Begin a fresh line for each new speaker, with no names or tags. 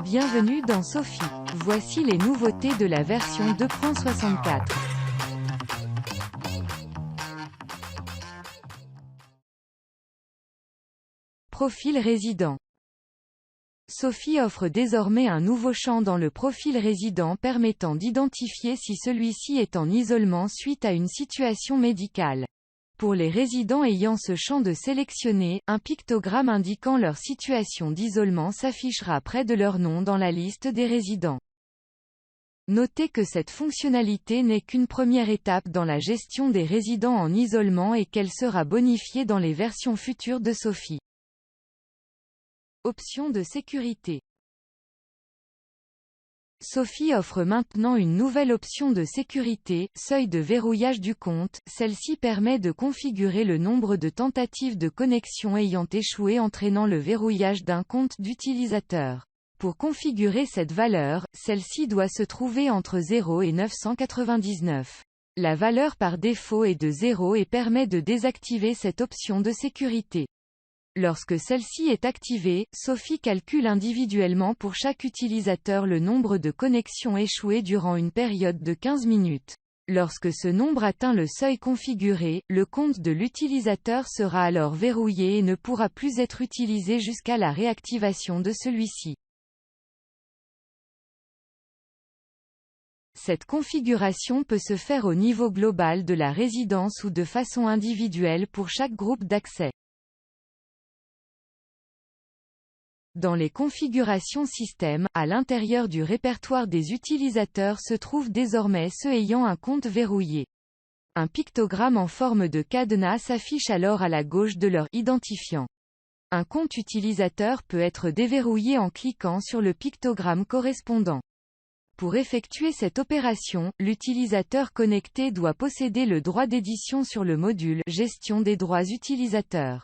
Bienvenue dans Sophie. Voici les nouveautés de la version 2.64. Profil résident. Sophie offre désormais un nouveau champ dans le profil résident permettant d'identifier si celui-ci est en isolement suite à une situation médicale. Pour les résidents ayant ce champ de sélectionner, un pictogramme indiquant leur situation d'isolement s'affichera près de leur nom dans la liste des résidents. Notez que cette fonctionnalité n'est qu'une première étape dans la gestion des résidents en isolement et qu'elle sera bonifiée dans les versions futures de Sophie. Options de sécurité. Sophie offre maintenant une nouvelle option de sécurité, seuil de verrouillage du compte. Celle-ci permet de configurer le nombre de tentatives de connexion ayant échoué entraînant le verrouillage d'un compte d'utilisateur. Pour configurer cette valeur, celle-ci doit se trouver entre 0 et 999. La valeur par défaut est de 0 et permet de désactiver cette option de sécurité. Lorsque celle-ci est activée, Sophie calcule individuellement pour chaque utilisateur le nombre de connexions échouées durant une période de 15 minutes. Lorsque ce nombre atteint le seuil configuré, le compte de l'utilisateur sera alors verrouillé et ne pourra plus être utilisé jusqu'à la réactivation de celui-ci. Cette configuration peut se faire au niveau global de la résidence ou de façon individuelle pour chaque groupe d'accès. Dans les configurations système, à l'intérieur du répertoire des utilisateurs se trouvent désormais ceux ayant un compte verrouillé. Un pictogramme en forme de cadenas s'affiche alors à la gauche de leur identifiant. Un compte utilisateur peut être déverrouillé en cliquant sur le pictogramme correspondant. Pour effectuer cette opération, l'utilisateur connecté doit posséder le droit d'édition sur le module « Gestion des droits utilisateurs ».